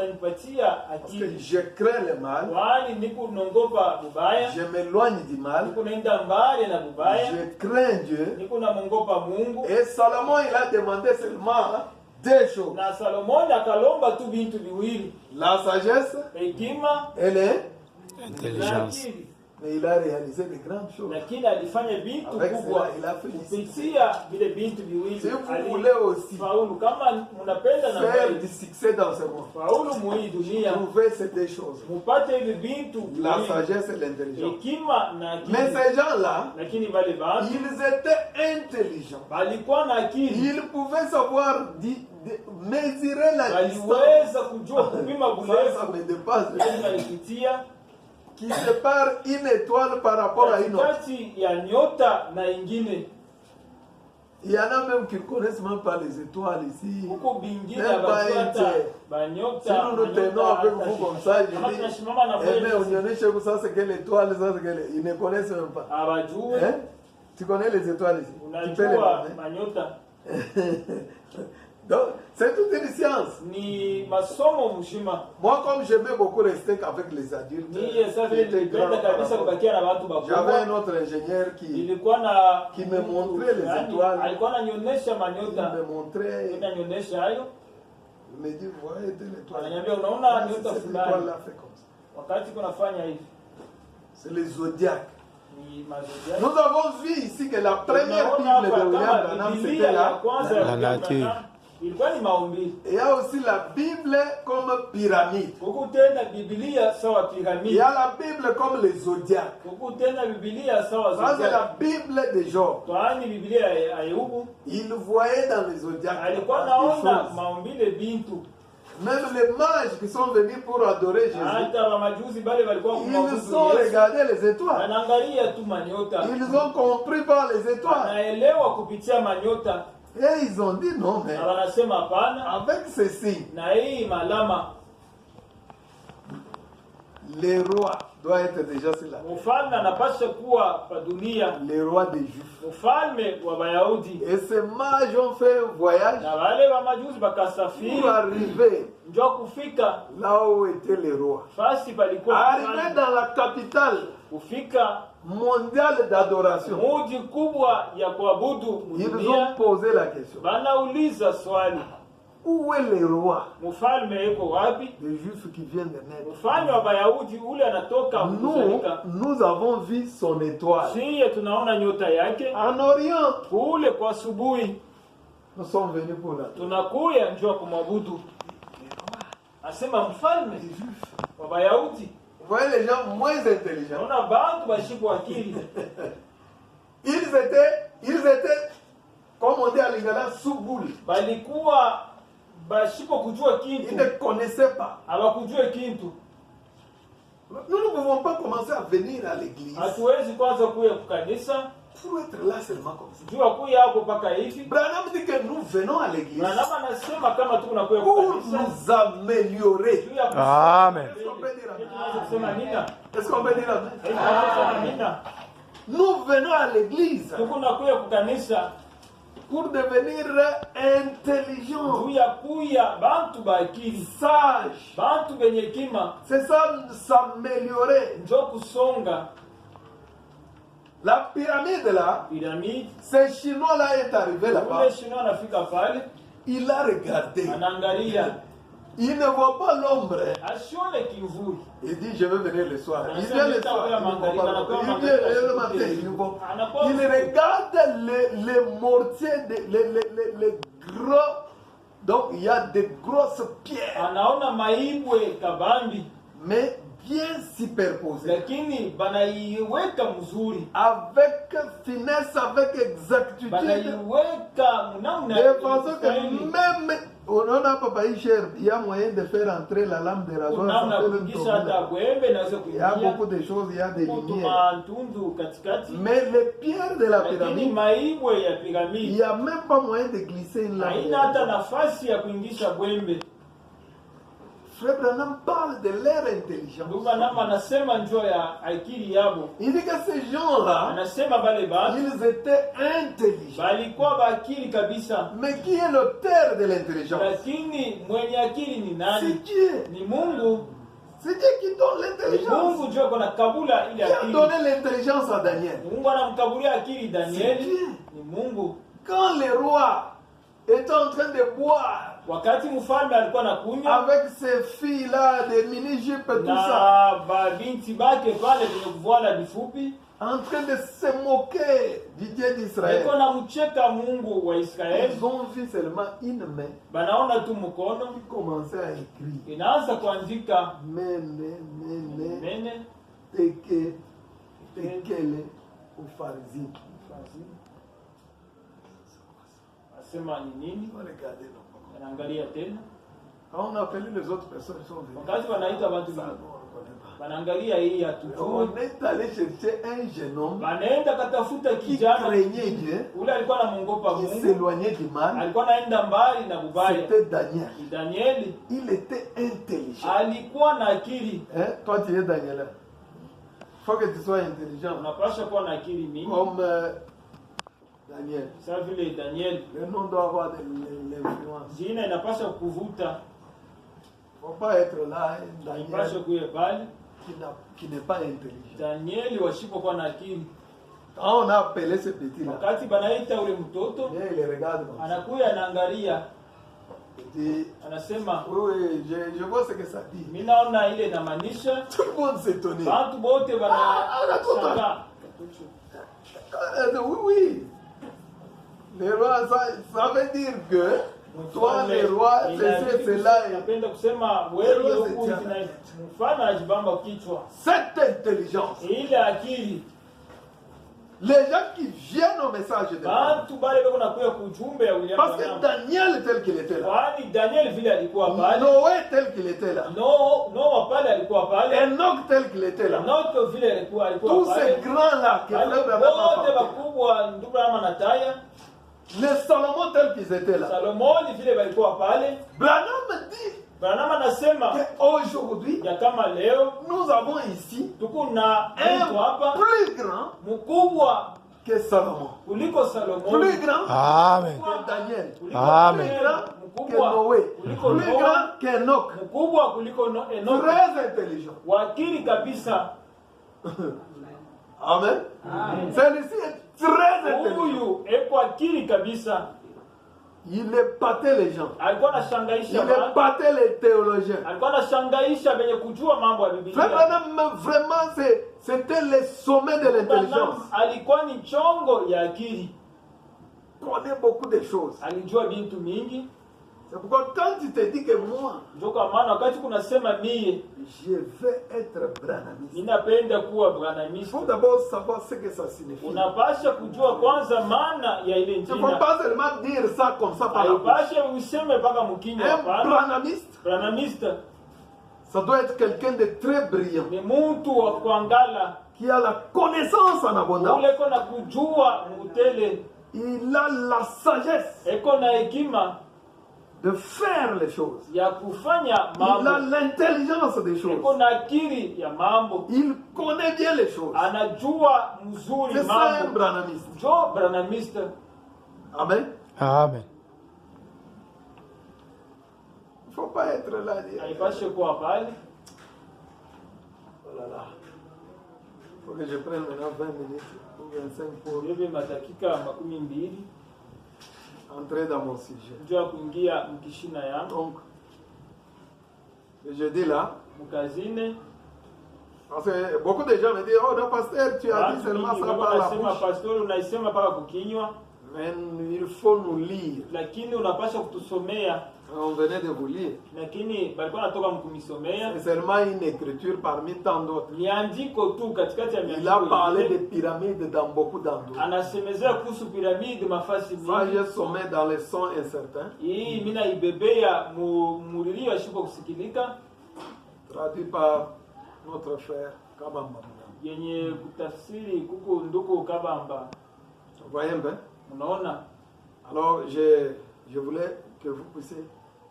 ananipatia akili. Je crains le mal. Kwani niko nongopa bubaya. Je m'éloigne du mal. Niko naenda mbali na bubaya. Je crains Dieu. Niko namongopa Mungu. Et Salomon il a demandé seulement deux choses. Na Salomon akalomba tu bintu viwili. La sagesse, hekima, et intelligence. mais il a réalisé de grandes choses. Lakini alifanya bintu Avec kubwa. cela, il a félicité. Kupitia vile bintu viwili. Si vous voulez aussi faulu kama mnapenda na faire mbele. du succès dans ce monde, Faulu muhii dunia. trouvez ces deux choses. Mupate hivi bintu La viwili. sagesse et l'intelligence. Hekima na akili. Mais ces gens-là, Lakini wale bantu ils étaient intelligents. walikuwa na akili. Ils pouvaient savoir mesurer la distance. Waliweza kujua kupima Ça burefu me dépasse. alipitia Qui sépare une étoile par rapport à une autre. katikati ya nyota na ingine. Il y en a même qui ne connaissent même pas les étoiles ici. Huko bingine Même pas abafuata un tiers. banyota. Si nous nous tenons avec vous comme ça, je Kama dis, tunasimama na eh bien, wewe on y en est chez vous, ça c'est quelle étoile, ça c'est quelle. Ils ne connaissent même pas. abajue Hein? Tu connais les étoiles ici? Tu peux les unajua nommer. manyota Donc, c'est toute une science. ni masomo mshima. Moi, comme j'aimais beaucoup rester qu'avec les adultes, Niye sasa vile j'étais grand nilipenda par kabisa rapport. kubakia na watu J'avais un bakubwa. autre ingénieur qui Nilikuwa na Qui me montrait les yani, étoiles. alikuwa ananionyesha manyota. me montrait, Ananionyesha hayo. il me dit, voyez telle étoile. Ananiambia unaona Ah, nyota cette fulani. étoile-là fait comme ça. Wakati kunafanya hivi C'est les zodiacs. ni mazodiaki. Nous avons vu ici que la première Tunaona Bible de hapa William kama Branham, Biblia c'était ya là. kwanza ya La William nature. Branham ilikuwa ni maumbile. Il y a aussi la Bible comme pyramide. Huku tena Biblia sawa Il y piramidi. a la Bible comme les zodiacs. Huku tena Biblia sawa Ça, c'est zodiaki. la Bible de Job. Kwani Biblia ya Ayubu Il voyait dans les zodiacs alikuwa des naona choses. maumbile bintu. Même les mages qui sont venus pour adorer Jésus, Hata wamajuzi bale walikuwa ils kumwabudu ont Yesu. regardé les étoiles. Wanaangalia tu manyota. Ils ont compris par les étoiles. Wanaelewa kupitia manyota. Et ils ont dit non, mais Na wanasema hapana. avec ceci, Na hii malama le roi doit être déjà sur la terre. mfalme anapaswa kuwa pa dunia. Le roi des Juifs. Mfalme wa Wayahudi. Et ces mages ont fait un voyage Na wale wa majuzi pour bakasafiri arriver njo kufika là où était le roi. fasi palikuwa Arriver mfalme. dans la capitale Kufika mondiale d'adoration. muji kubwa ya kuabudu Ils ont dunia. posé la question. Banauliza swali, Où est le roi mfalme yuko wapi? des Juifs qui vient de naître? Mfalme wa Wayahudi ule anatoka Nous, kuzalika. nous avons vu son étoile. Siye tunaona nyota yake En Orient, kule kwa asubuhi. nous sommes venus pour la Tunakuya njoo kumwabudu. Asema mfalme wa Wayahudi. Vous voyez les gens moins intelligents. Naona bantu bashiku akili. Ils étaient, comme on dit à Lingala, sous boule. Balikuwa bashiko kujua Ils kintu. ne connaissaient pas. Hawakujua kintu. Nous ne pouvons pas commencer à venir à l'église Hatuwezi kwanza kuya kukanisa. pour être là seulement comme ça. Jua kuya hapo paka hivi. Branham dit que nous venons à l'église Na nama nasema kama tu kunakuya pour kukanisa. nous améliorer. Juu ya kusema. Amen. Est-ce qu'on peut dire amen? Kusema nina. Est-ce qu'on peut dire amen? Kusema nina. Nous venons à l'église Tukunakuya kukanisa. pour devenir intelligents, Juu ya kuya bantu bakili. sages. Bantu benye kima. C'est ça, s'améliorer. Njo kusonga. La pyramide là, Piramide. ce chinois là est arrivé là-bas. Ule shino anafika pale. Il a regardé. Anaangalia. Il ne voit pas l'ombre. Asione kivuli. Il dit je vais venir le soir. Il Anasema vient le nitakuya soir. Il ne voit magharibi, pas anakuya l'ombre. Il magharibi, vient le asubuhi. matin. Il ne voit pas. Anakuwa Il regarde les mortiers, les gros. Donc il y a des grosses pierres, anaona maibwe kabambi. mais bien superposées. Lakini banaiweka mzuri. Avec finesse, avec exactitude. Banaiweka mnamna De façon que inastahili. même on a pas payé cher, il y a moyen de faire entrer la lame de rasoir. Ça Namna fait le kuingisha hata tourner. gwembe naweza Il y a kuingia. beaucoup de choses, il y a des Kutu lumières. matundu katikati. Mais les pierres de la Lakini pyramide, maibwe ya il piramidi n'y a même pas moyen de glisser une lame. haina hata nafasi ya kuingisha gwembe. Frère Branham parle de leur intelligence. Ndugu Branham anasema njoo ya akili yabo. Il dit que ces gens-là, Anasema bale bantu ils étaient intelligents. balikuwa bakili kabisa. Mais qui est l'auteur de l'intelligence? Lakini mwenye akili ni C'est nani? Dieu. Ni Mungu. C'est Dieu qui donne Ni l'intelligence. Mungu ndio kuna kabula ile Qui a akili. donné l'intelligence à Daniel? Ni Mungu anamkabulia akili Danieli. Dieu. Ni Mungu. Quand le roi était en train de boire Wakati mfalme alikuwa anakunywa avec ses filles-là, des mini-jupes et tout ça, na babinti bake pale kwenye kuvala vifupi, en train de se moquer du Dieu d'Israël, alikuwa anamcheka Mungu wa Israeli. ils ont vu seulement une main Banaona tu mkono qui commençait à écrire. inaanza kuandika Mene, mene tekele, ufarisi. asema ni nini, Regardez, non. anaangalia tena. Quand on a appelé les autres personnes, ils sont venus. Wakati wanaita watu Ça, non, on ne connaît pas. wanaangalia hii On hatujui, est allé chercher un jeune homme wanaenda katafuta qui kijana craignait Dieu, ule alikuwa anamwogopa qui Mungu, s'éloignait du mal. alikuwa anaenda mbali na bubaya. C'était Daniel. Ni Danieli Il était intelligent. alikuwa na akili. Hein? Toi, tu es Daniel. Il faut que tu sois intelligent. Unapasha kuwa na akili mingi Comme Daniel. sawa vile Danieli. Le nom doit avoir de l'influence. Jina inapasha kuvuta, Il ne faut pas être là, un inapasha Daniel kuye pale. qui n'est pas intelligent. Danieli wasipokuwa na akili, Quand on a appelé ce petit-là, wakati banaita ule mtoto il les regarde comme ça. anakuya anaangalia, Il dit, anasema oui, oui, je vois ce que ça dit. mimi naona ile inamaanisha. Tout le monde s'étonnait. Bantu bote banashangaa. Oui, oui. Le roi, ça veut dire que toi, le roi, c'est cela. Napenda kusema wewe huku mfano anajibamba kichwa. Cette intelligence, Ile akili les gens qui viennent au message de Dieu. bantu bale beko nakuya kujumbe ya William Parce que Branham. Daniel tel qu'il était là, Kwani Daniel vile alikuwa pale, Noé tel qu'il était là, Noa pale alikuwa pale, Enoch tel qu'il était là, Enoch vile alikuwa tous ces pale, grands-là que wale Frère Branham a wote portés, wakubwa ndugu Branham na Taya, les Salomon tel qu'ils étaient là. Salomoni vile walikuwa pale. Branham dit Branham anasema qu'aujourd'hui, ya kama leo nous avons ici tuko na mtu un hapa plus grand mkubwa que Salomon, kuliko Salomoni, plus grand Amen. que Daniel, kuliko Amen. plus Daniel, grand que mkubwa Noé, kuliko plus Noa, grand qu'Enoch, mkubwa kuliko Enoch, très intelligent. wakili kabisa. Amen. Celui-ci est très intelligent. Huyu eko akili kabisa, Il épatait les gens. alikuwa Il anashangaisha watu, épatait les théologiens. alikuwa anashangaisha venye kujua mambo ya Frère Biblia. Branham, vraiment, c'était le sommet de l'intelligence. Branham alikuwa ni chongo ya akili, Il connaît beaucoup de choses. alijua bintu mingi. C'est pourquoi quand tu te dis que moi, Ndio kwa maana wakati kunasema mie je vais être branhamiste, ninapenda kuwa il branhamiste, faut d'abord savoir ce que ça signifie. unapasha kujua kwanza maana ya ile Il ne faut jina. pas seulement dire ça comme ça par la bouche. Haipashe useme mpaka mkinywa. Un Hapana, branhamiste, branhamiste ça doit être quelqu'un de très brillant, ni mtu wa kuangala, qui a la connaissance en abondance. ule eko na kujua mutele, Il a la sagesse eko na hekima de faire les choses. ya kufanya Il a mambo, l'intelligence des eko choses. na akili ya mambo, Il connaît bien les choses. anajua mzuri C'est ça un mambo. branhamiste. Jo branhamiste Amen. Amen. Il ne faut pas être là. Dire, haipashe kuwa pale. oh là là. Il faut que je prenne maintenant 20 minutes ou 25 pour Bebe madakika 12 entrer dans mon sujet. ndio ya kuingia mkishina yangu Donc, je dis là, mkazine. parce que beaucoup de gens me disent, oh non, pasteur, tu as dit Watu seulement mingi ça kama par la unasema bouche. pastori, unaisema mpaka kukinywa, Mais il faut nous lire. lakini unapasha kutusomea. On venait de vous lire. Lakini balikuwa natoka mkumisomea, C'est seulement une écriture parmi tant d'autres. ni andiko tu katikati ya Il a miandiko parlé des ingine. pyramides dans beaucoup d'endroits. Anasemezea kuhusu piramidi mafasi Ça, mingi. j'ai sommé dans les sons incertains, Hii mimi naibebea mulilio ashipo kusikilika, traduit par notre frère Kabamba. yenye kutafsiri kuku nduku Kabamba. Vous voyez un peu? Unaona, Alors, je voulais que vous puissiez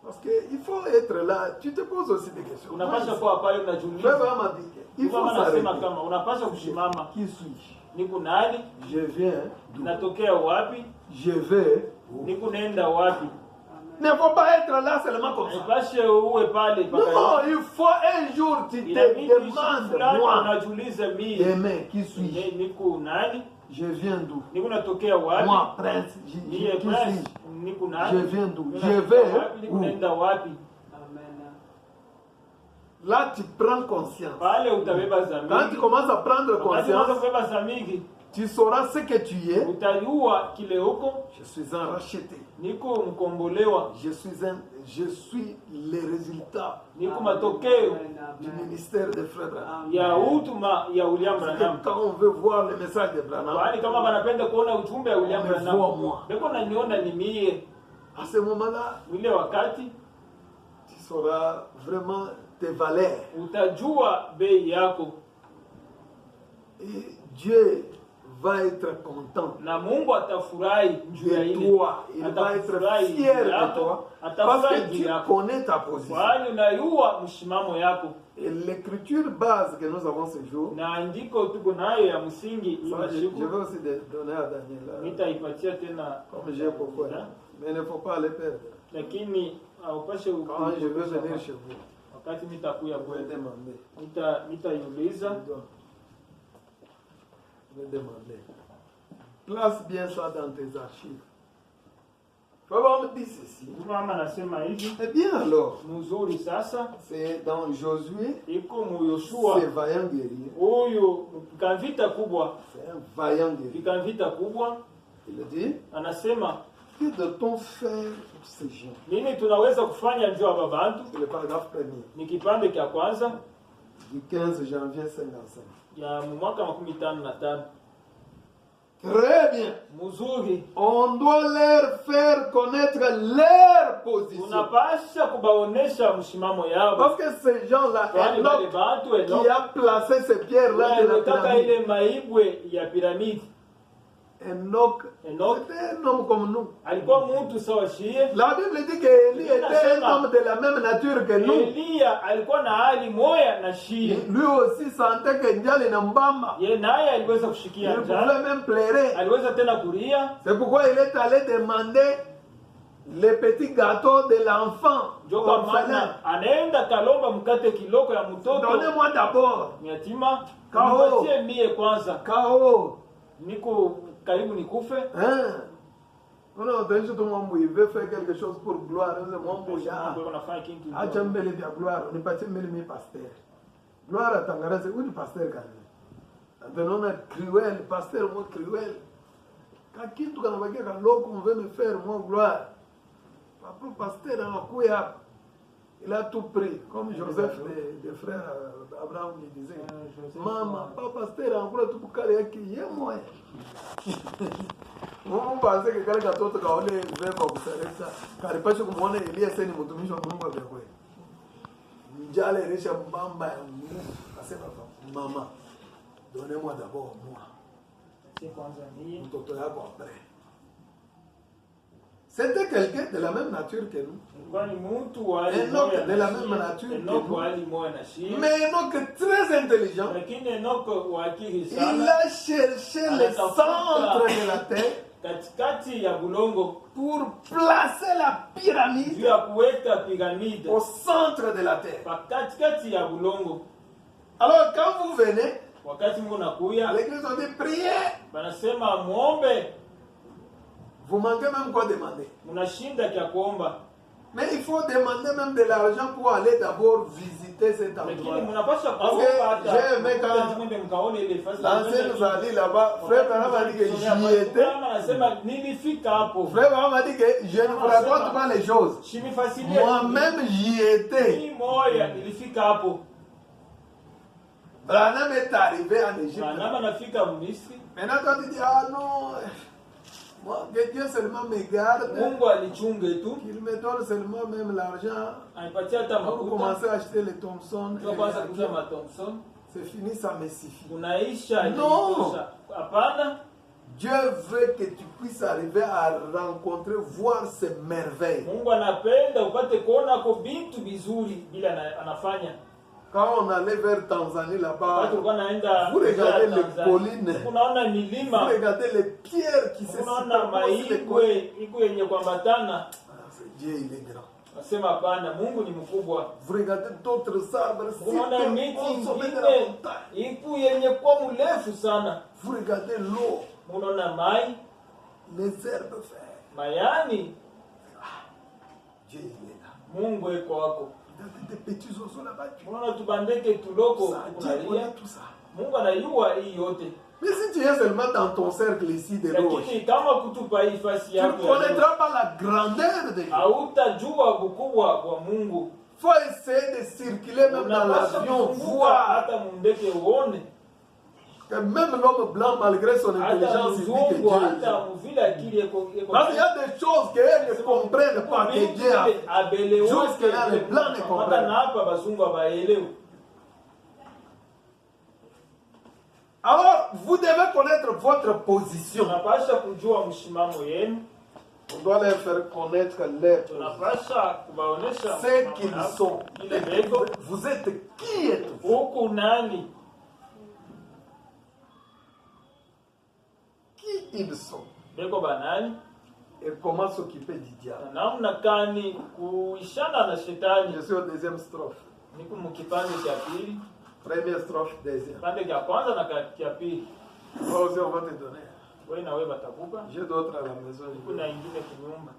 Parce qu'il faut être là. Tu te poses aussi des questions. Unapasha kuwa pale Frère unajiuliza. Branham a dit, il faut Kama nasema s'arrêter. kama unapasha kusimama. Qui suis-je? Niko nani? Je viens d'où? Natokea wapi? Je vais où? Niko naenda wapi? Il ne faut pas être là seulement comme ça. Unapasha uwe pale Non, paka. il faut un jour tu te Inabidi demandes, fulani moi, unajiuliza mimi. demain, qui suis-je? Niko nani? Je viens d'où? Niko natokea wapi? Moi, prince, Niye qui prince. suis-je? Niko Je nani? viens d'où? Niko Je natokea vais wapi? Niko où? naenda wapi? Là, tu prends conscience. Pale utabeba Quand tu zamiri. commences à prendre Wakati unaanza conscience, kubeba zamiri, tu sauras ce que tu es. utajua kile huko. Je suis un racheté. Niko mkombolewa. Je suis le résultat Niko matokeo du ministère de Frère Branham. ya huduma ya William Parce que Branham. quand on veut voir le message de Branham, Kwani kama wanapenda kuona ujumbe wa William Wamevua Branham, moi. beko naniona ni mie. à ce moment-là, Ile wakati tu sauras vraiment tes valeurs. utajua bei yako Et Dieu va être content na Mungu atafurahi juu ya de ile. toi. Il va être Atafurahi fier juu de yako, toi. Parce atafurahi que juu tu yako. connais ta position. Kwani unayua mshimamo yako. Et l'écriture base que nous avons ce jour, Na andiko tuko nayo ya msingi ça, je imeshiku. vais aussi donner à Daniel. Nitaipatia tena Comme j'ai beaucoup. Hein? Mais il ne faut pas les perdre. lakini haupashe Quand je vais venir chez vous, wakati nitakuya vous me kwenu demandez. nitaiuliza. Je vais demander. Place bien ça dans tes archives. Frère me dit ceci. Mama anasema hivi Eh bien alors, mzuri. Sasa c'est dans Josué, iko mu Yoshua, c'est vaillant guerrier. huyu mpika vita kubwa, C'est un vaillant guerrier. mpika vita kubwa Il dit, anasema que doit-on faire pour ces gens? nini tunaweza kufanya juu ya babantu. C'est le paragraphe premier, Ni kipande cha kwanza du 15 janvier 55. ya mwaka 55. Très bien. Mzuri, On doit leur faire connaître leur position. tunapasha kubaonesha mshimamo yao, Parce que ces gens-là, kwani wale Enoch, bantu qui a placé ces pierres-là de la kaka pyramide. ile maibwe ya piramidi. Enoch, Enoch c'était un homme comme nous. alikuwa mtu sawa shie. La Bible dit qu'Élie était un homme de la même nature que nous. Eliya alikuwa na hali moya na shie. Lui aussi sentait que Ndiaye Nambamba. Ye naye aliweza Il kushikia pouvait njaa, même pleurer. aliweza tena kulia. C'est pourquoi il est allé demander les petits gâteaux de l'enfant. Ndio kwa orphelin. maana anaenda kalomba mkate kiloko ya mtoto Donnez-moi d'abord. yatima, Kao. nipatie mie kwanza, K.O. niko karibu nikufe. Hein? Non, non, t'as juste mon il veut faire quelque chose pour gloire. C'est mon bouillard. Kwa nafanya kitu Ah, tu mbele vya gloire. On est parti mbele mi pasteur. Gloire à Tangara, c'est où le pasteur quand même? On a cruel, pasteur, moi cruel. Quand qui tu quand on va dire l'eau qu'on veut me faire, moi gloire. Après, pasteur, on a couillé. Il a tout pris. Comme Joseph, des frères Abraham, il disait. Maman, pas pasteur, encore tout pour caler qui est moi. Mungu pensait que kale katoto kaone vema kusaresa kalipasha kumuona Elia sasa ni mtumishi wa Mungu wa kweli. Njale risha mbamba ya Mungu akasema mama donnez-moi d'abord moi. si kwanza mie. Mtoto yako après. C'était quelqu'un de la même nature que nous. Kwa ni mtu wa hali Enoch moya de la na même shie. nature que Enoch nous. wa hali moya na shie. Mais Enoch est très intelligent. Lakini Enoch wa akili Il sana, a cherché le centre de la terre katikati ya bulongo pour placer la juu pyramide ya kuweka piramide au centre de la terre. pa katikati ya bulongo. Alors quand vous venez, Wakati Mungu à nakuya, l'église on dit priez. banasema muombe, Vous manquez même quoi demander. mnashinda kya kuomba. Mais il faut demander même de l'argent pour aller d'abord visiter cet Lakini endroit. mnapaswa Parce kuomba que hata j'ai aimé quand mwende mkaone ile fasi. l'ancien nous a dit là-bas, frère Branham a dit que j'y étais. Kama anasema nilifika hapo. Frère Branham a dit que je ne vous raconte pas les choses. Shimifasilia. Moi-même j'y étais. Ni moya nilifika hapo. Branham est arrivé en Égypte. Branham anafika Misri. Maintenant quand tu dis, ah non, moi, que Dieu seulement me garde, Mungu alichunge tu. qu'il me donne seulement même l'argent Anipatia hata pour makuta. commencer à acheter les Thompson. Ndio kwanza kuja ma Thompson. C'est fini, ça me suffit. Kunaisha No. ilitosha. Hapana. Dieu veut que tu puisses arriver à rencontrer, voir ces merveilles. Mungu anapenda upate kuona ko vitu vizuri bila anafanya. Quand on allait vers Tanzanie là-bas, Wakati ulikuwa naenda vous regardez les Tanzania, collines, unaona vous milima, regardez les pierres qui se unaona superposent les collines. maigwe iko yenye kuambatana. Dieu, il est grand. Nasema hapana, Mungu ni mkubwa. Vous regardez d'autres arbres, Unaona miti au sommet de la ingine montagne. iko yenye kuwa mrefu sana. Vous regardez l'eau, Unaona mai, les herbes vertes. mayani, Dieu, il est là. Mungu iko wako. Regardez des petits oiseaux là-bas. Unaona tubandeke tuloko Ça, Dieu kunalia. connaît tout ça. Mungu anajua hii yote. Mais si tu es seulement dans ton cercle ici de l'eau, Lakini kama kutupa hii fasi tu ne yako ya connaîtras pas la grandeur de Dieu. hautajua ukubwa wa Mungu. Il faut essayer de circuler même dans Unapaswa l'avion, kuzunguka voir hata mundeke uone, que même l'homme blanc, malgré son hata intelligence, il dit que mzungu, Dieu est hata là. mvile akili eko Parce qu'il y a des choses qu'elles ne comprennent pas que Dieu a fait. abelewe Jusque-là, les blancs ne comprennent hata na hapa bazungu abaelewe. Alors, vous devez connaître votre position. Tunapasha kujua mshimamo yenu, On doit leur faire connaître leur position. tunapasha kubaonesha Ce qu'ils sont. ile bego Vous êtes qui êtes-vous? huku nani, Qui ils sont? beko banani Et comment s'occuper du na diable? namna kani kuishana na shetani. Je suis au deuxième strophe. Niko mukipande cha pili, Première strophe, deuxième. kipande cha kwanza na cha pili. Toi aussi, on va te donner. Wewe na wewe batakupa, J'ai d'autres à la maison. kuna ingine kunyumba,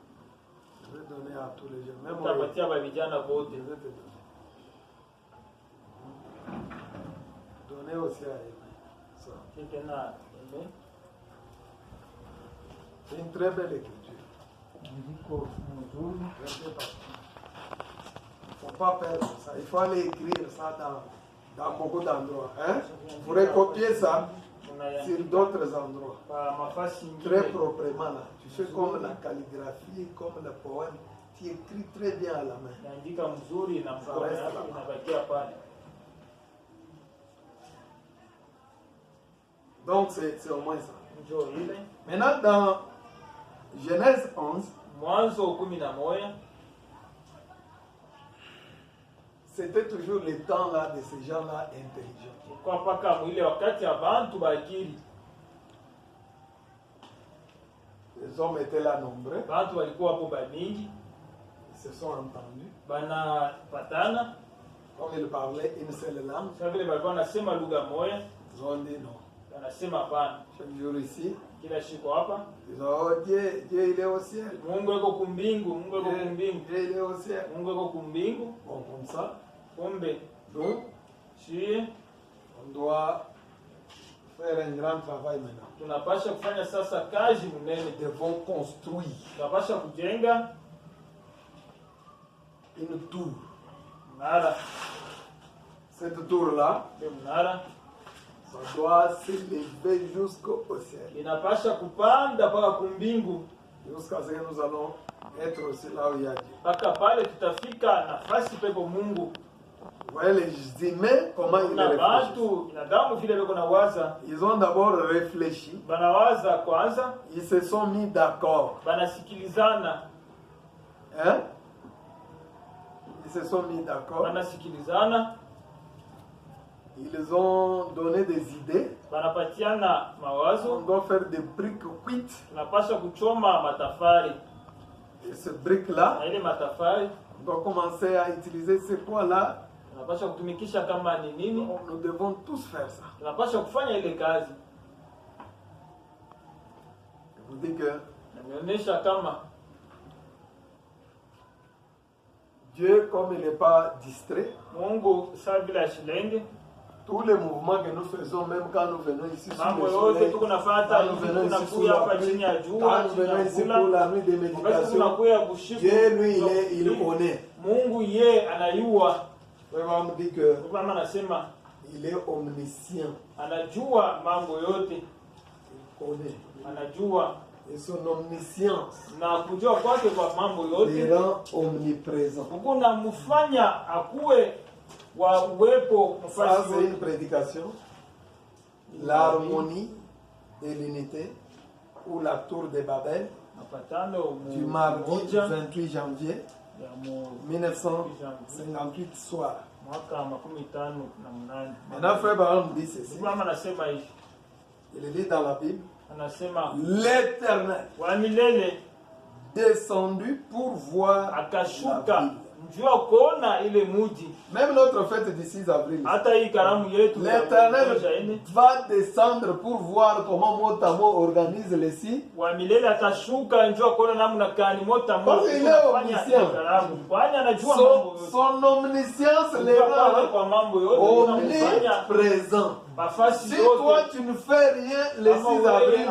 Je vais donner à tous les jeunes. Même moi, utapatia ba vijana je wote. vais te donner. Donner aussi à Aimé. Ça. Tena C'est une très belle écriture. ndiko mzuri, Je sais pas. Il ne faut pas perdre ça. Il faut aller écrire ça dans beaucoup d'endroits. Hein? Vous recopiez ça sur d'autres endroits. kwa mafasi Très ingine proprement là. Tu fais comme la calligraphie, comme le poème. Tu écris très bien à la main. naandika mzuri na mkono yako inabakia pale. Donc c'est au moins ça. Njoo ile Maintenant dans Genèse 11, Mwanzo 11, c'était toujours le temps là de ces gens-là intelligents. kwa paka mwile wakati abantu bakiri, Les hommes étaient là nombreux. bantu walikuwa hapo bamingi, Ils se sont entendus. banapatana Comme ils parlaient une seule langue, sasa vile walikuwa wanasema lugha moja, ils ont dit non. wanasema hapana. Chaque jour ici, Kila siku hapa ils ont dit oh, Dieu, Dieu il est au ciel. Mungu yuko kumbingu, Mungu yuko Dieu, kumbingu, Dieu il est au ciel. Mungu yuko kumbingu. Bon, comme ça, Kumbe donc, sie on doit faire un grand travail maintenant. tunapasha kufanya sasa kazi munene, Nous devons construire tunapasha kujenga une tour. mnara. Cette tour-là, Ile mnara ça doit s'élever jusqu'au ciel. inapasha kupanda mpaka kumbingu, Jusqu'à ce que nous allons être aussi là où il y a Dieu. mpaka pale tutafika nafasi pepo Mungu. Vous voyez les humains, comment ils Na réfléchissent. bantu binadamu vile beko na waza, Ils ont d'abord réfléchi, banawaza kwanza, ils se sont mis d'accord. banasikilizana, Hein? Ils se sont mis d'accord. banasikilizana, Ils ont donné des idées. banapatiana On mawazo. doit faire des briques cuites. Tunapasha kuchoma matafari, Et ces briques-là, na ile matafari on doit commencer à utiliser ces poids-là. tunapasha kutumikisha kama ni nini, Nous devons tous faire ça. tunapasha kufanya ile kazi. Je vous dis que Nameonyesha kama Dieu, comme il n'est pas distrait, Mungu saa vile ashilenge tous les mouvements que nous faisons, même quand nous venons ici sur mambo le yote soleil, tuko nafata, quand nous venons ici sous tunakuya la hapa pluie, chini ya quand jua, nous chini venons ya ici pour kula, la nuit de wakati méditation, tunakuya bushiku. Dieu, lui, il connaît. Mungu ye anayua, Vraiment, on dit que kama anasema il est omniscient. anajua mambo yote, Il connaît. anajua Et son omniscience na kujua kwake kwa mambo les yote rend omniprésents. kuna mfanya akuwe wa uwepo Ça, mfasi c'est yote. une prédication. L'harmonie et l'unité ou la tour de Babel, mapatano du mardi moja 28 janvier ya mu 1958 soir. mwaka 58. Maintenant, frère Baron dit ceci. Mama anasema hivi, Il dit dans la Bible, anasema l'Éternel wa milele descendu pour voir la akashuka ville. njua kuona ile muji. Même notre fête du 6 avril, Hata hii karamu yetu ya l'Éternel moja ine, va descendre pour voir comment Motamo organise les six. wa milele atashuka njua kuona namna gani mota Parce qu'il est omniscient. karamu, kwani anajua mambo yote. Son omniscience les Kwa rend kwa mambo yote anafanya omniprésents. bafasi Si yote. toi tu ne fais rien, le 6 avril,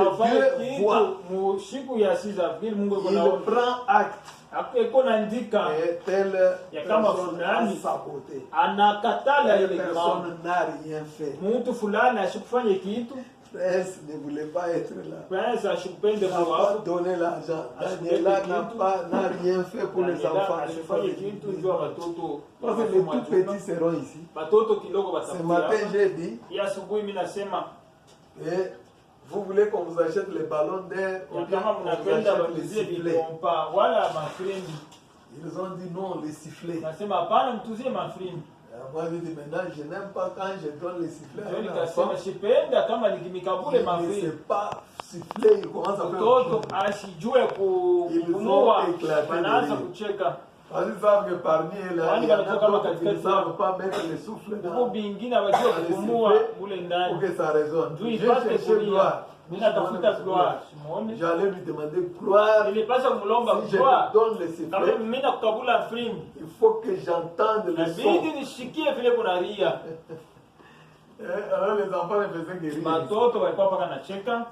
Dieu voit. mu siku ya 6 avril Mungu yuko Il naona. prend acte. Eko naandika Et telle ya kama personne a fulani saboté. anakatala Telle ile mambo. personne n'a rien fait. Mtu fulani asikufanye kitu, Prince ne voulait pas être là. pesa asikupende Il n'a pas kwa donné l'argent. Daniela n'a rien fait pour les enfants. asifanye kitu njoo watoto. Parce que les tout petits seront ici. Watoto kidogo Ce matin, batakuja. j'ai dit, Hii asubuhi mimi nasema et vous voulez qu'on vous achète les ballons d'air ou ya bien kama qu'on vous mnapenda achète les batuzie sifflets. vikompa wala mafrendi. Ils ont dit non, les sifflets. Nasema hapana, mtuzie mafrendi. Moi, je dis maintenant, je n'aime pas quand je donne les sifflets Ndio à un enfant. nikasema sipenda kama Il nikimikabule ne mafrendi. sait pas siffler, il commence à Mtoto faire. asijue Ils kupumua, ont éclaté de wanaanza rire. kucheka. Parce qu'ils savent que parmi eux, là, il y en a d'autres qui ne savent pas mettre les souffles Huko dans bingine wajue kupumua mule pour ndani. que ça résonne. Ndio J'ai ipate cherché kulia. gloire. Mimi natafuta gloire. Simuone. J'allais lui demander gloire. Nilipasha kumlomba Si je gloire. te donne les Kama sifflets, mimi nakukabula frame. il faut que j'entende le son. Inabidi nishikie vile kunalia. Alors les enfants ne faisaient que rire. Watoto walikuwa paka nacheka.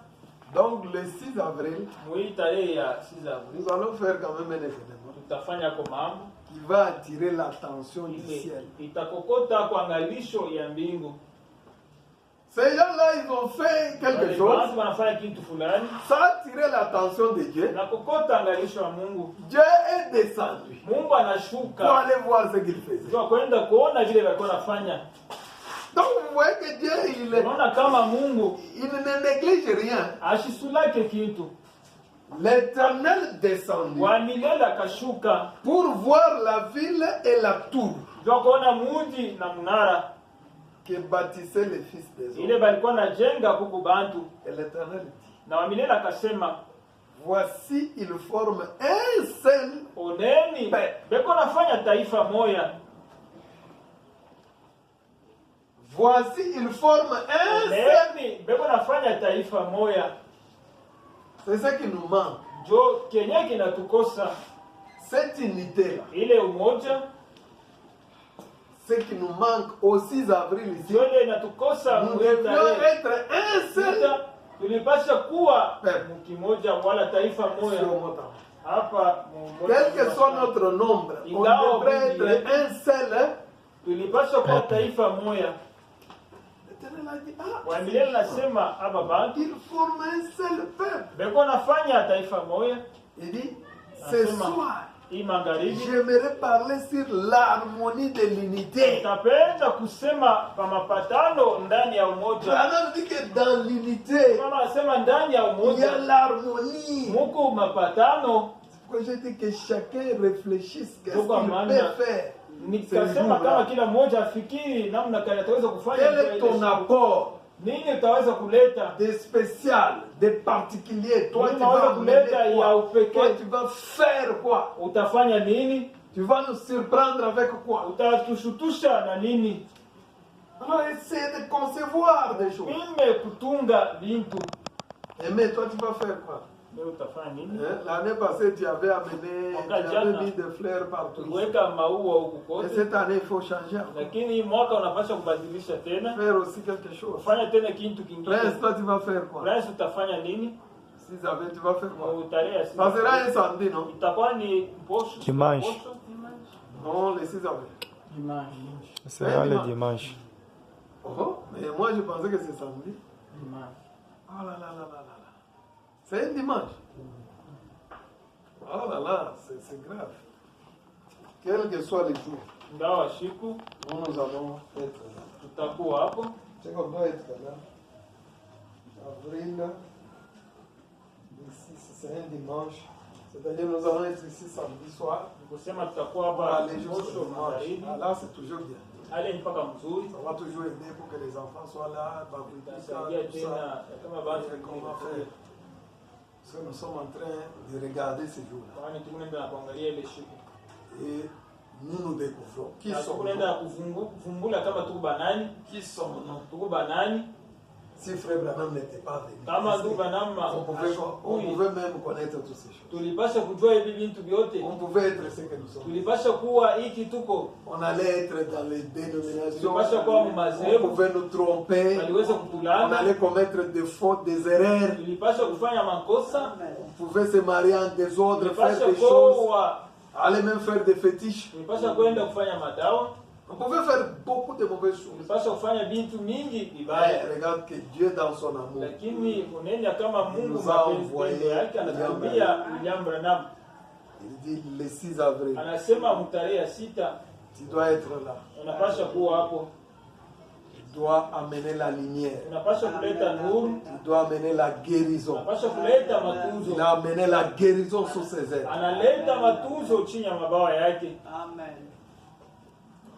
Donc le 6 avril, Mwii tarehe ya 6 avril nous allons faire quand même un événement tutafanya kwa mambo qui va attirer l'attention du ile ciel. itakokota kwa angalisho ya mbingu. Ces gens-là, ils ont fait quelque Wale chose. watu wanafanya kitu fulani Ça a attiré l'attention de Dieu. na kokota angalisho ya Mungu. Dieu est descendu Mungu pour anashuka aller voir ce qu'il faisait. ndio kwenda kuona vile walikuwa wanafanya. Donc vous voyez que Dieu, Unaona kama Mungu il ne néglige rien. ashisulake kitu. L'Éternel descendu Wa milele akashuka pour voir la ville et la tour ndio kuona muji na mnara que bâtissaient les fils des hommes. ile balikuwa najenga kuku bantu, Et l'Éternel dit, na wa milele akasema, voici, ils forment un seul. oneni beko nafanya taifa moya. Voici, ils forment un seul. Oneni beko nafanya taifa moya. C'est ce qui nous manque. Jo kenye kinatukosa Cette unité-là. ile umoja, Ce qui nous manque au 6 avril ici. ndio ile inatukosa. Nous devions être un seul. Tulipasha kuwa Peuple. mkimoja wala taifa moya Sur Motama. hapa. Quel que soit notre nombre, on devrait être un seul. Hein? Tulipasha kuwa taifa moya. L'Éternel a dit, ah, Wa milele nasema aba bantu ils forment un seul peuple. beko nafanya taifa moya. Il dit, ce Nasema, soir, hii magharibi j'aimerais parler sur l'harmonie de l'unité. tapenda kusema pa mapatano ndani ya umoja. Branham dit que dans l'unité, Kama nasema ndani ya il y a umoja l'harmonie. muko mapatano. Pourquoi j'ai dit que chacun réfléchisse qu'est-ce qu'il Toka maana peut faire. nikasema kama kila mmoja afikiri namna gani ataweza kufanya. Quel est ton apport Nini utaweza kuleta de spécial, de particulier? Toi, Nini tu unaweza vas kuleta mener ya quoi? upekee? Toi, tu vas faire quoi? Utafanya nini? Tu vas nous surprendre avec quoi? Utatushutusha na nini? Alors, essaie de concevoir des choses. Mime kutunga bintu. Mais toi, tu vas faire quoi? Leo utafanya nini? Hein? L'année passée, tu avais amené, tu avais mis des fleurs partout. Kuweka maua huku Et kote. cette année, il faut changer. Lakini hii mwaka unapaswa kubadilisha tena, Faire aussi quelque chose. ufanya tena kitu kingine. Prince, toi, tu vas faire quoi? Prince, utafanya nini? Si Isabelle, tu vas faire quoi? Tarehe ya Ça sera un samedi, non? itakuwa ni posho. Dimanche. Posho? Non, le 6 avril. Dimanche. Ce sera le dimanche. Oh, mais moi, je pensais que c'est samedi. Dimanche. Oh là là là là là là. C'est un dimanche. Oh là là, c'est grave. Quel que soit le jour, Ingawa siku nous allons être là. tutakuwa hapo. C'est qu'on doit être là. Avril Ici, c'est un dimanche. C'est-à-dire nous allons être ici samedi soir. kusema tutakuwa On va hapa aller jusqu'au kesho magharibi. dimanche. Ah, là, c'est toujours bien. Ale mpaka mzuri. On va toujours aider pour que les enfants soient là. Tutasaidia tena kama basi Comment faire? Parce que nous sommes en train de regarder ces jours-là. kwani tunaenda kuangalia ile siku. Et nous découvrons qui Na sommes tunaenda nous. kuvumbula kama tuko banani, Qui sommes nous? tuko banani. Si Frère Branham n'était pas venu, Kama ndugu Branham on pouvait même connaître toutes ces choses. tulipasha kujua hivi vitu vyote. On pouvait être ce que nous sommes. Tulipasha kuwa hiki tuko. On allait être dans les dénominations. Tulipasha kuwa mu On madhehebu. pouvait nous tromper. Waliweza On kutulana. allait commettre des fautes, des erreurs. Tulipasha kufanya makosa. On pouvait se marier en désordre, faire Tulipasha des choses. kuwa. Aller même faire des fétiches. Tulipasha kwenda kufanya madawa. On pouvait faire beaucoup de mauvaises choses. Tulipasha kufanya vitu mingi Mais vibaya. regarde que Dieu dans son amour, Lakini unaenda kama Mungu Nous mapenzi envoyé yake anatumia William Branham. il dit le 6 avril, Anasema mtarehe ya 6 tu dois être là. unapasha kuwa hapo. Tu dois amener la lumière. Unapasha kuleta nuru, Tu dois amener la guérison. unapasha kuleta Il matunzo. a amené la guérison sous ses ailes. Analeta matunzo chini ya mabawa yake. Amen.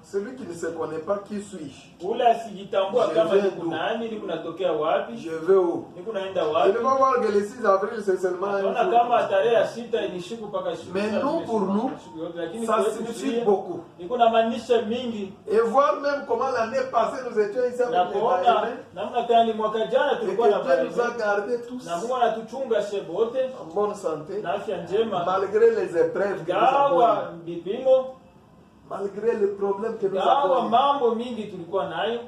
Celui qui ne se connaît pas, qui suis-je? Ule asijitambua Je kama viens ni d'où? kunani, ni kunatokea wapi, Je vais où? ni kunaenda Il wapi. ne va voir que le 6 avril, c'est seulement un Unaona jour. kama tarehe ya 6 ni siku mpaka siku. Mais sita nous, zile pour siku, nous, siku yote. Lakini Ça kwetu signifie pia, beaucoup. ni kuna maanisha mingi. Et voir même comment l'année passée nous étions ici Na avec les kuona Baïmens. namna gani mwaka jana Et tulikuwa na que Dieu nous a baraka. gardés tous Na Mungu anatuchunga sisi wote en bonne santé, na afya njema. malgré les épreuves que nous avons Gawa eues, vipimo, malgré les problèmes que nous gawa avons eues. mambo mingi tulikuwa nayo,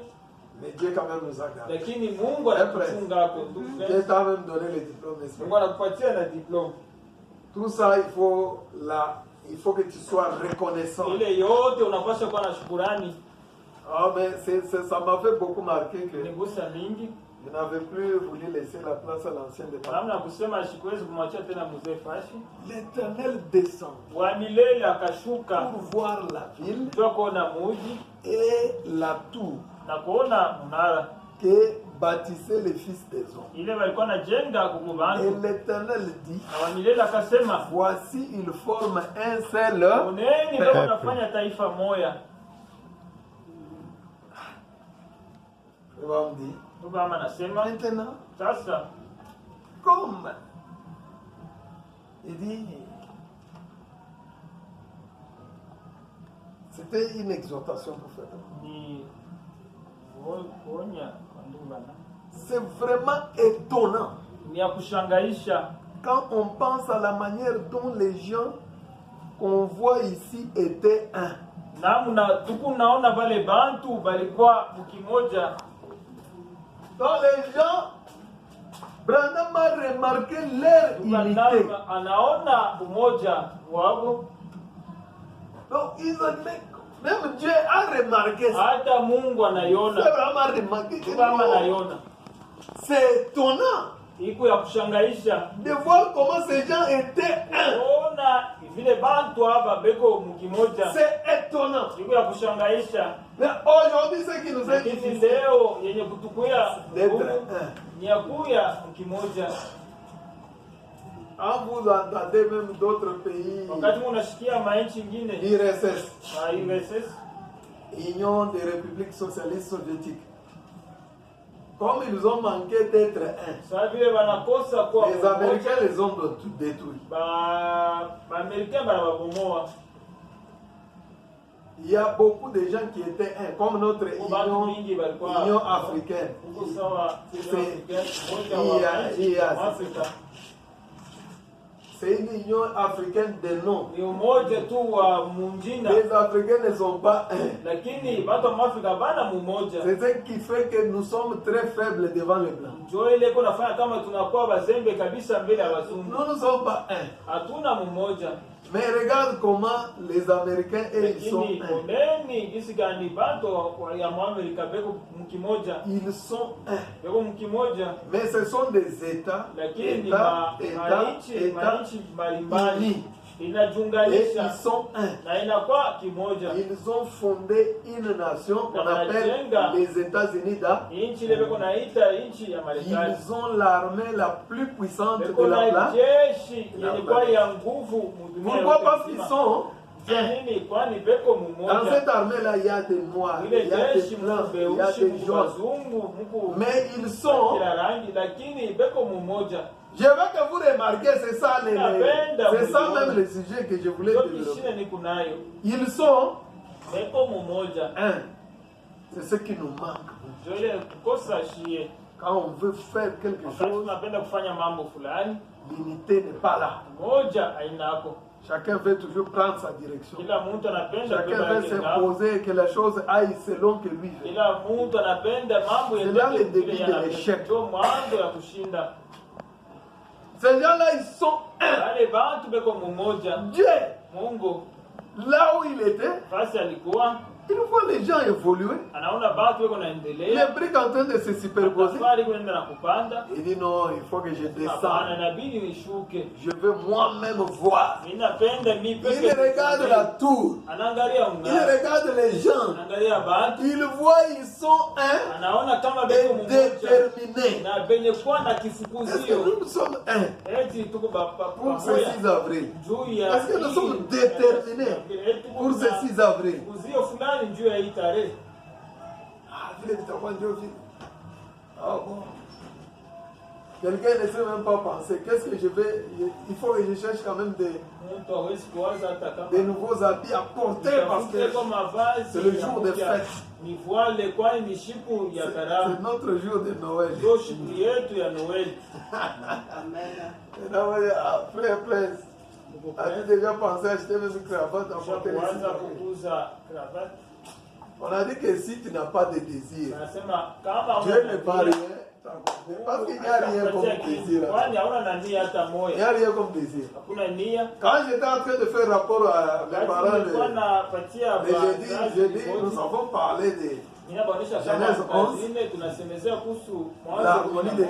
Mais Dieu quand même nous a gardés. lakini Mungu anatuchunga hapo. Dieu t'a même donné les diplômes, n'est-ce Mungu pas? anakupatia na diploma. Tout ça, il faut que tu sois reconnaissant. Ile yote unapaswa kuwa na shukurani. Ah, mais ça m'a fait beaucoup marquer que Nigusa mingi. je n'avais plus voulu laisser la place à l'ancien départ. Namna kusema sikuwezi kumwachia tena mzee Fashi. L'Éternel descend Wa milele akashuka pour voir la ville ndio kuona muji et la tour na kuona mnara que bâtissaient les fils des hommes. ile walikuwa najenga Et kukubantu. l'Éternel dit, Na wa milele akasema, voici, ils forment un seul oneni ndio wanafanya taifa moya. Et on dit, Ndio kama anasema maintenant, sasa comme il dit, c'était une exhortation pour faire. ni kuonya kwa ndugu bana. C'est vraiment étonnant Ni ya kushangaisha quand on pense à la manière dont les gens qu'on voit ici étaient un. namna tuku naona wale bantu walikuwa mkimoja. Donc les gens, Branham a remarqué leur unité. Branham anaona umoja wao. Donc ils ont dit, même Dieu a remarqué ça. Hata Mungu anaiona. Abraham a remarqué que Kama non. anaiona. C'est étonnant Iko ya kushangaisha. de voir comment ces gens étaient un. Ona vile bantu hapa beko mkimoja. C'est étonnant. Iko ya kushangaisha. Mais aujourd'hui, ce qui nous est Lakini difficile, leo yenye kutukuya d'être nguvu un. ni ya kuya mkimoja. Quand vous entendez même d'autres pays, Wakati unashikia mainchi ingine IRSS, na USS Union des républiques socialistes soviétiques, comme ils ont manqué d'être un, sasa vile wanakosa kuwa les Américains les ont détruits. Amerika banababomoa. Il y a beaucoup de gens qui étaient un, comme notre Bantu Union, mingi walikuwa Union africaine. huko sawa. Afrika C'est une Union africaine de nom. ni umoja tu wa munjina, Les Africains ne sont pas un. lakini watu wa Afrika bana mumoja. C'est ce qui fait que nous sommes très faibles devant les Blancs. Njoo ile iko nafanya kama tunakuwa bazembe kabisa mbele ya wazungu. Nous ne sommes pas un. Hatuna mumoja. Mais regarde comment les Américains, eux, ils sont Lakini un. oneni gisi gani bantu ya Amerika beko mkimoja. Ils sont un. Beko mkimoja. Mais ce sont des États, Lakini États mainchi mbalimbali unis. Et inajunganisha ils sont un. na inakuwa kimoja. Ils ont fondé une nation qu'on Na appelle wanajenga les États-Unis nchi ile beko naita nchi ya Marekani. Ils ont l'armée la plus puissante de Beko la na planète. jeshi ilikuwa ya nguvu mudunia. Pourquoi? Parce qu'ils sont nini? Kwani beko dans mmoja. cette armée-là, il y a des noirs, il Ile y a des jeshi blancs, il y a mbeushi des jaunes. mkubazungu mku Mais ils sont, kila rangi, lakini beko mmoja. je veux que vous remarquez, c'est ça, c'est ça même le sujet que je voulais Ndio développer. kishine ni kunayo. Ils sont Beko mmoja. un. C'est ce qui nous manque. Ndio ile kukosa shie. Quand on veut faire quelque Wakati chose, tunapenda kufanya mambo fulani, l'unité n'est pas là. moja hainako. Chacun veut toujours prendre sa direction. Kila mtu anapenda Chacun beba veut yake ngao. s'imposer et que les choses aillent selon que lui veut. Kila mtu anapenda mambo C'est là le yendeke début vile de yanapenda. l'échec. Ndio mwanzo ya kushinda. Ces gens-là, ils sont un. Wale bantu beko mmoja. Dieu, Mungu là où il était, fasi alikuwa il voit les gens évoluer. anaona batu beko Les naendelea. briques en train de se superposer. Safari kuenda na kupanda. Il dit non, il faut que je Hapana, descende. inabidi nishuke. Je veux moi-même voir. Mimi napenda mimi Il peke. regarde la tour. Anaangalia Il ung'aa. regarde les gens. Anaangalia bantu. Il voit, ils sont un Anaona kama beko et mmoja. déterminés. Na benye kuwa na Est-ce que kifukuzio. nous sommes un Eti tuko pour ce pamoja. 6 avril? Juu ya Est-ce que nous sommes hii- déterminés Eti tuko pour ce na 6 avril? kifukuzio fulani juu ya hii tarehe. Ah, vile vitakuwa ndio vile. Ah bon. Quelqu'un ne sait même pas penser. Qu'est-ce que je vais... Il faut que je cherche quand même Mtu hawezi kuwaza hata kama des nouveaux habits à porter parce que nitafute kwa mavazi c'est le jour de ya- fête. ni voile kwani ni siku ya c'est karamu. notre jour de Noël. Ndio siku yetu ya Noel. Et là, ouais, après, Prince, as-tu déjà pensé à acheter même une cravate à porter les Kuanza 6 avril? kukuza cravate. On a dit que si tu n'as pas de désir, Anasema kama Dieu ne va rien t'accorder. Parce qu'il n'y a rien comme désir. Kwani hauna na nia hata Il n'y moja. a rien comme désir. Hakuna nia. Quand j'étais en train de faire rapport à mes parents, Nilikuwa napatia j'ai dit, nous avons parlé de Ninabaonesha Genèse kama 11, kazi tunasemezea kuhusu l'harmonie de